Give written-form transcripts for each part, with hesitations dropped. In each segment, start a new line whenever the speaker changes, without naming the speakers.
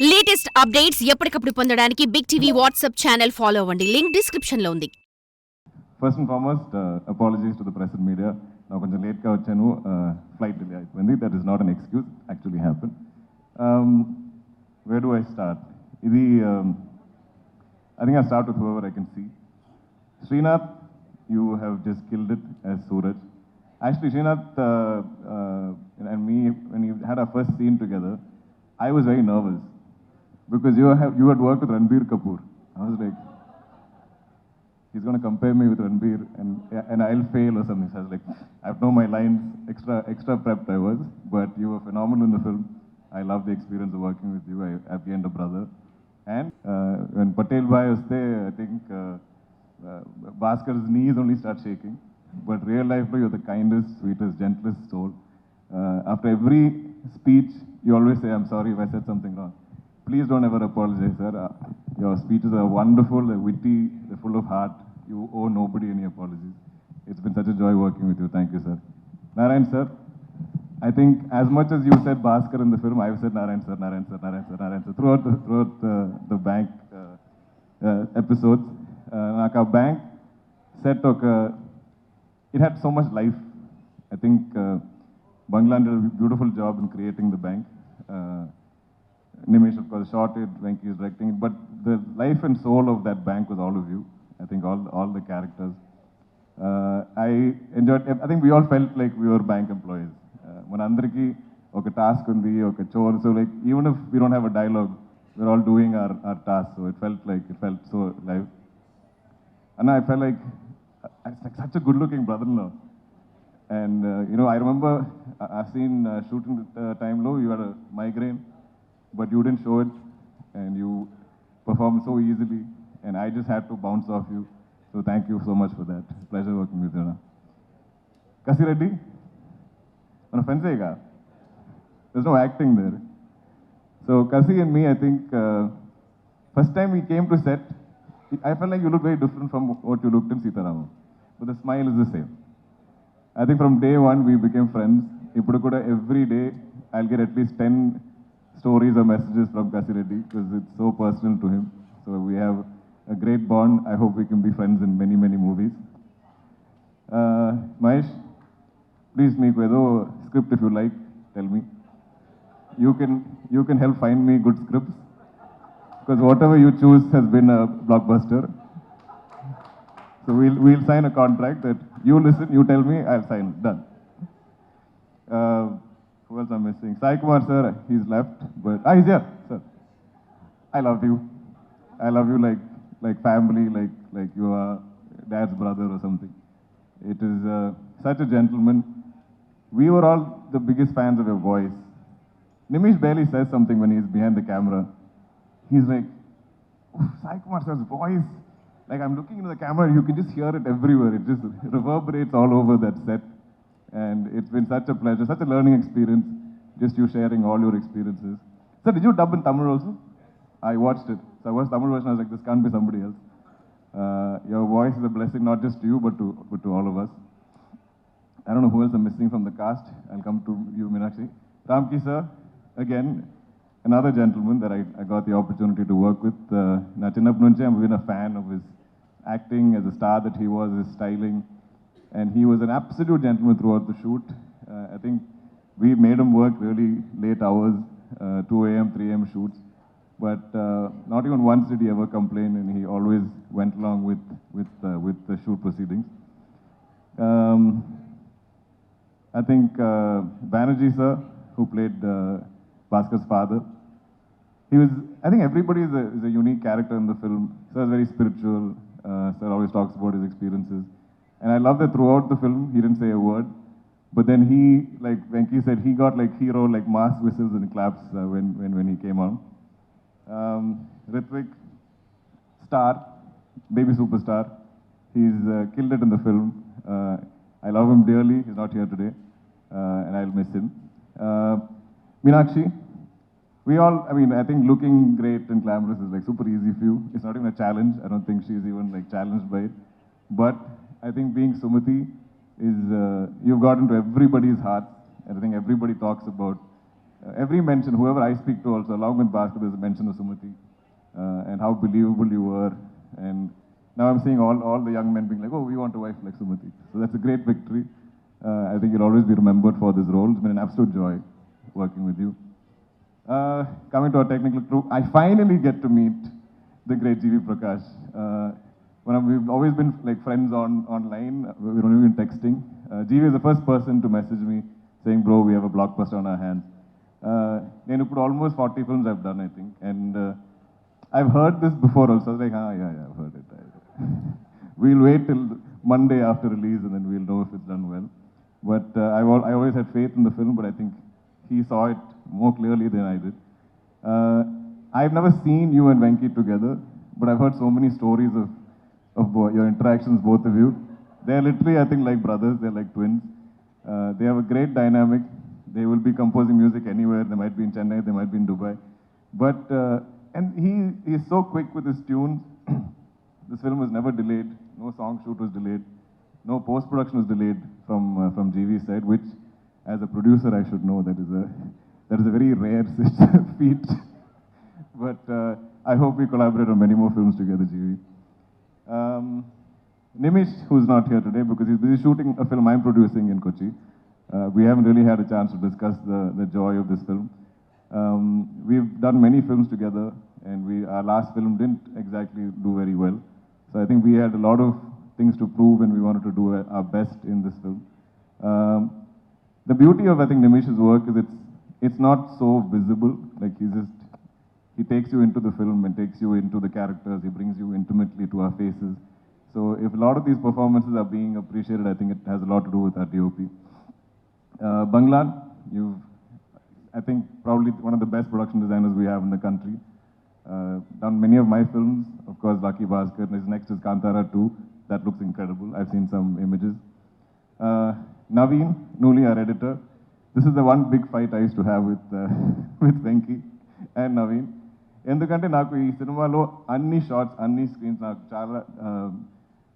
Latest updates ఎప్పటికప్పుడు పొందడానికి big TV WhatsApp channel follow అవ్వండి. లింక్ డిస్క్రిప్షన్ లో ఉంది.
First and foremost, apologies to the press and media. Now కొంచెం లేట్గా వచ్చాను, ఫ్లైట్ డిలే అయిపోయింది. That is not an excuse, actually happened. Where do I start? ఇది I think I'll start with whoever I can see. Srinath, you have just killed it as Suraj. Actually, Srinath and me, when we had our first scene together, I was very nervous because you had worked with Ranbir Kapoor. I was like, he's going to compare me with Ranbir and I'll fail or something. So I was like, I know my lines, extra prepped I was, but you were phenomenal in the film. I love the experience of working with you. I at the end a brother. And when Patel Bhai was there, I think Bhaskar's knees only start shaking. But real life, you're the kindest, sweetest, gentlest soul. After every speech, you always say, I'm sorry if I said something wrong. Please don't ever apologize, sir. Your speeches are wonderful, they're witty, they're full of heart. You owe nobody any apologies. It's been such a joy working with you. Thank you, sir. Narayan, sir, I think as much as you said Bhaskar in the film, I've said Narayan, sir, Narayan, sir, Narayan, sir, Narayan, sir. Throughout the bank episodes, Naka bank set it had so much life. I think Bangla did a beautiful job in creating the bank. Nimish, of course, shot it, Venki is directing it, but the life and soul of that bank was all of you. I think all the characters. I enjoyed, I think we all felt like we were bank employees. Manandriki, okay, task undi, okay, chore, so like, even if we don't have a dialogue, we're all doing our task, so it felt so live. And I felt like, it's like such a good-looking brother-in-law. And, I remember I've seen shooting time low, you had a migraine, but you didn't show it, and you performed so easily, and I just had to bounce off you. So thank you so much for that. Pleasure working with you. Kasi Reddy, on a fence, there's no acting there. So Kasi and me, I think, first time we came to set, I felt like you looked very different from what you looked in Sitaram. But the smile is the same. I think from day one, we became friends. Every day, I'll get at least 10 stories or messages from Kasi Reddy because it's so personal to him. So we have a great bond. I hope we can be friends in many, many movies. Mahesh, please make a script if you like. Tell me. You can help find me good scripts because whatever you choose has been a blockbuster. So we'll sign a contract that you listen, you tell me, I'll sign. Done. Who else I'm missing? Sai Kumar, sir, he's left, but he's here, sir. I love you. I love you like family, like you are dad's brother or something. It is such a gentleman. We were all the biggest fans of your voice. Nimish barely says something when he's behind the camera. He's like, Sai Kumar sir's voice. Like I'm looking into the camera, you can just hear it everywhere. It just reverberates all over that set. And it's been such a pleasure, such a learning experience, just you sharing all your experiences. Sir, did you dub in Tamil also? I watched it. So I watched Tamil version, I was like, this can't be somebody else. Your voice is a blessing, not just to you, but to all of us. I don't know who else I'm missing from the cast. I'll come to you, Meenakshi. Ramki, sir, again, another gentleman that I got the opportunity to work with. I've been a fan of his acting, as a star that he was, his styling. And he was an absolute gentleman throughout the shoot. I think we made him work really late hours, 2 a.m., 3 a.m. shoots. But not even once did he ever complain, and he always went along with the shoot proceedings. I think Banerjee, sir, who played Bhaskar's father, I think everybody is a unique character in the film. Sir is very spiritual. Sir always talks about his experiences. And I love that throughout the film, he didn't say a word. But then he, like Venki said, he got like hero, like mass whistles and claps when he came on. Ritwik, star, baby superstar. He's killed it in the film. I love him dearly. He's not here today. And I'll miss him. Meenakshi, I think looking great and glamorous is like super easy for you. It's not even a challenge. I don't think she's even like challenged by it. But I think being Sumati is, you've got into everybody's heart. And I think everybody talks about every mention, whoever I speak to also, along with Bhaskar, there's a mention of Sumati and how believable you were. And now I'm seeing all the young men being like, oh, we want a wife like Sumati. So that's a great victory. I think you'll always be remembered for this role. It's been an absolute joy working with you. Coming to our technical crew, I finally get to meet the great GV Prakash. We've always been like friends online. We've only been texting. GV is the first person to message me saying, bro, we have a blockbuster on our hands. Then put almost 40 films I've done, I think. And I've heard this before also. I was like, yeah, I've heard it. We'll wait till Monday after release and then we'll know if it's done well. But I always had faith in the film, but I think he saw it more clearly than I did. I've never seen you and Venki together, but I've heard so many stories of your interactions, both of you. They're literally, I think, like brothers. They're like twins. They have a great dynamic. They will be composing music anywhere. They might be in Chennai, they might be in Dubai. But, and he is so quick with his tunes. This film was never delayed. No song shoot was delayed. No post-production was delayed from GV's side, which, as a producer, I should know that is a very rare feat. But I hope we collaborate on many more films together, GV. Nimish, who's not here today because he's busy shooting a film I'm producing in Kochi. We haven't really had a chance to discuss the joy of this film. We've done many films together, and our last film didn't exactly do very well. So I think we had a lot of things to prove, and we wanted to do our best in this film. The beauty of, I think, Nimish's work is it's not so visible. Like he takes you into the film and takes you into the characters. He brings you intimately to our faces. So if a lot of these performances are being appreciated, I think it has a lot to do with our DOP. Banglan, I think, probably one of the best production designers we have in the country. Done many of my films, of course, Lucky Bhaskar. His next is Kantara 2. That looks incredible. I've seen some images. Naveen, Nuli, our editor. This is the one big fight I used to have with Venki and Naveen. ఎందుకంటే నాకు ఈ సినిమాలో అన్ని shorts అన్ని screens నాకు చాలా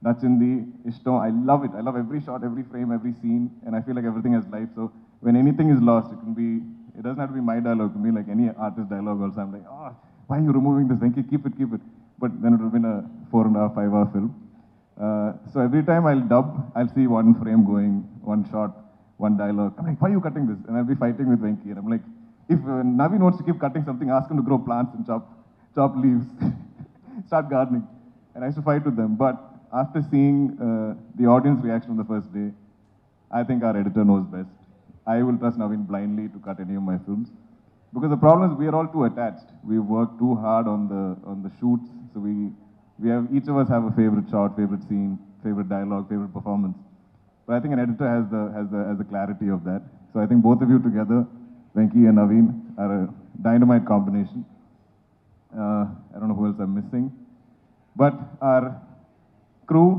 నచ్చింది ఇష్టం I love every shot every frame every scene and I feel like everything his life so when anything is lost it doesn't have to be my dialogue to me like any artist dialogue also I'm like why are you removing this Venki, keep it but then it would have been a 4.5 5 hour film. So every time I'll dub, I'll see one frame going, one shot, one dialogue. I'm like, why are you cutting this? And I'll be fighting with Venki. And I'm like, if Naveen wants to keep cutting something, ask him to grow plants and chop leaves, start gardening. And I used to fight with them. But after seeing the audience reaction on the first day, I think our editor knows best. I will trust Naveen blindly to cut any of my films. Because the problem is we are all too attached. We work too hard on the shoots. So each of us have a favorite shot, favorite scene, favorite dialogue, favorite performance. But I think an editor has the clarity of that. So I think both of you together, Venki and Naveen, are a dynamite combination. I don't know who else I'm missing. But our crew,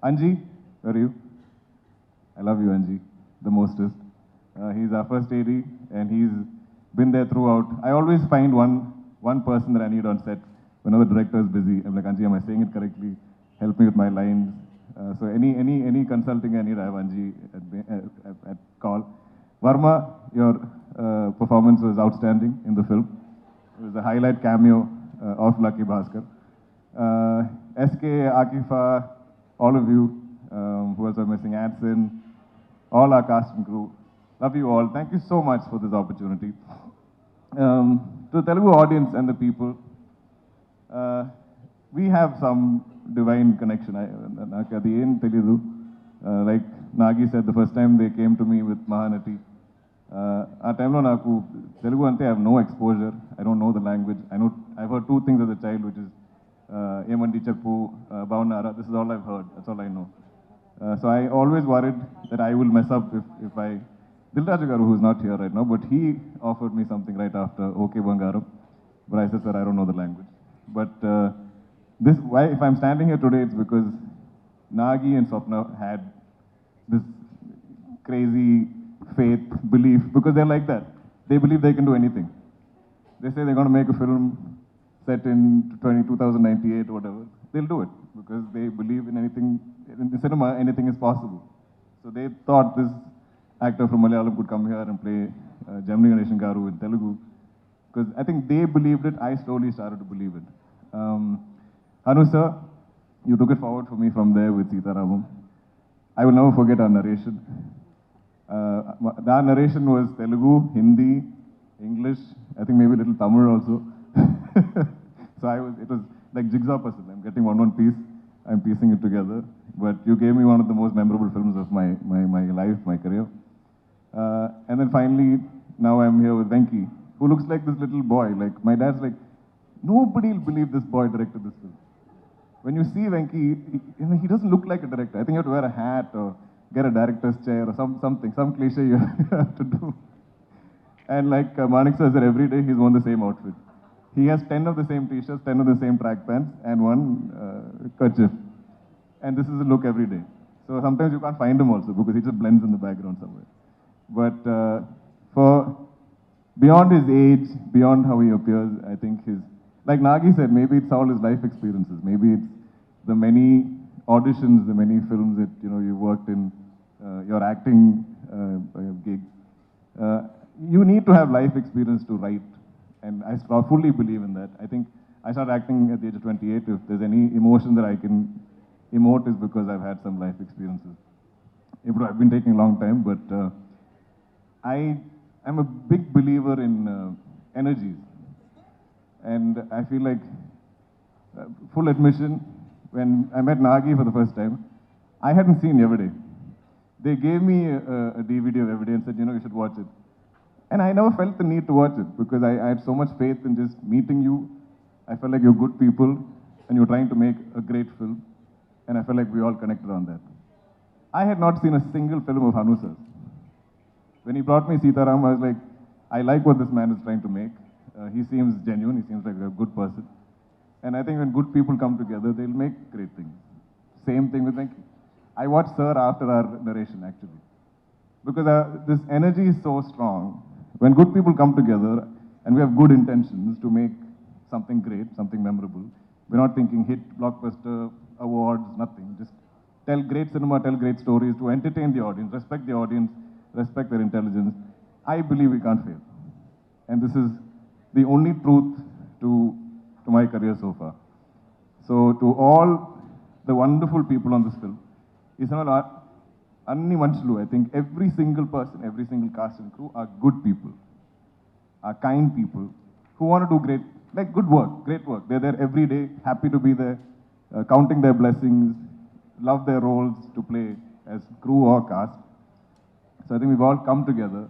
Anji, where are you? I love you, Anji, the mostest. He's our first AD, and he's been there throughout. I always find one person that I need on set whenever the director is busy. I'm like, Anji, am I saying it correctly? Help me with my lines. So any consulting I need, I have Anji at call. Varma, your performance was outstanding in the film. It was a highlight cameo of Lucky Bhaskar. SK, Akifa, all of you, who else are missing, Adson, all our cast and crew. Love you all. Thank you so much for this opportunity. To the Telugu audience and the people, we have some divine connection. Like Nagi said, the first time they came to me with Mahanati, at time lo naku Telugu ante I have no exposure. I don't know the language. I've heard two things as a child, which is Emandi Cheppu, Bavnara. This is all I've heard. That's all I know. So I always worried that I will mess up if I... Dilraju Garu, who's not here right now, but he offered me something right after OK Bangaram. But I said, sir, I don't know the language. But if I'm standing here today, it's because Nagi and Swapna had this crazy faith, belief, because they're like that. They believe they can do anything. They say they're going to make a film set in 2098 or whatever. They'll do it because they believe in anything. In the cinema, anything is possible. So they thought this actor from Malayalam could come here and play Gemini Ganeshan Garu in Telugu. Because I think they believed it, I slowly started to believe it. Hanu sir, you took it forward for me from there with Sita Ramam. I will never forget our narration. Our narration was Telugu, Hindi, English, I think maybe a little Tamil also. So it was like jigsaw puzzle. I'm getting one piece, I'm piecing it together. But you gave me one of the most memorable films of my life, my career. And then finally, now I'm here with Venki, who looks like this little boy. Like, my dad's like, nobody will believe this boy directed this film. When you see Venki, he doesn't look like a director. I think you have to wear a hat or get a director's chair or something, some cliche you have to do. And like Manik sir said, every day he's worn the same outfit. He has 10 of the same t-shirts, 10 of the same track pants, and one kerchief. And this is the look every day. So sometimes you can't find him also because he just blends in the background somewhere. But for beyond his age, beyond how he appears, I think like Nagi said, maybe it's all his life experiences. Maybe it's the many auditions, the many films that you worked in, your acting gigs. You need to have life experience to write, and I fully believe in that. I think I started acting at the age of 28. If there's any emotion that I can emote, is because I've had some life experiences. I've been taking a long time, but I'm a big believer in energies. And I feel like, full admission, when I met Nagi for the first time, I hadn't seen Everyday. They gave me a DVD of Everyday and said, you should watch it. And I never felt the need to watch it because I had so much faith in just meeting you. I felt like you're good people and you're trying to make a great film. And I felt like we all connected on that. I had not seen a single film of Hanu sir. When he brought me Sita Ram, I was like, I like what this man is trying to make. He seems genuine, he seems like a good person. And I think when good people come together, they'll make great things. Same thing with Venki. I watched Sir after our narration, actually. Because this energy is so strong. When good people come together and we have good intentions to make something great, something memorable, we're not thinking hit, blockbuster, awards, nothing. Just tell great cinema, tell great stories to entertain the audience, respect their intelligence. I believe we can't fail. And this is the only truth to my career so far. So to all the wonderful people on this film, Anni Manchulu, I think every single person, every single cast and crew are good people, are kind people who want to do good work, great work. They're there every day, happy to be there, counting their blessings, love their roles to play as crew or cast. So I think we've all come together.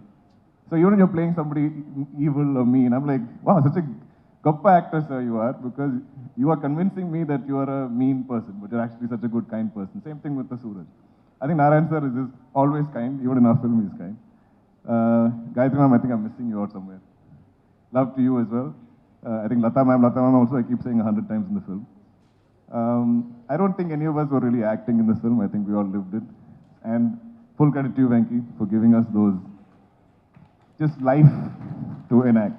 So even when you're playing somebody evil or mean, I'm like, wow, such a goppa actor, sir, you are, because you are convincing me that you are a mean person, but you're actually such a good, kind person. Same thing with the Suraj. I think Narayan sir is just always kind, even in our film he's kind. Gayatri ma'am, I think I'm missing you out somewhere. Love to you as well. I think Lata ma'am also I keep saying 100 times in the film. I don't think any of us were really acting in this film. I think we all lived it. And full credit to you, Venki, for giving us those, just life to enact.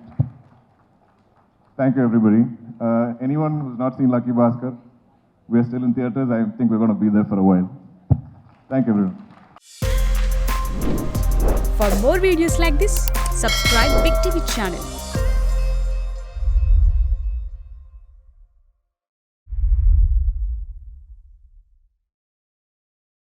Thank you, everybody. Anyone who's not seen Lucky Bhaskar, we're still in theaters. I think we're going to be there for a while. Thank you, everyone.
For more videos like this, subscribe Big TV channel.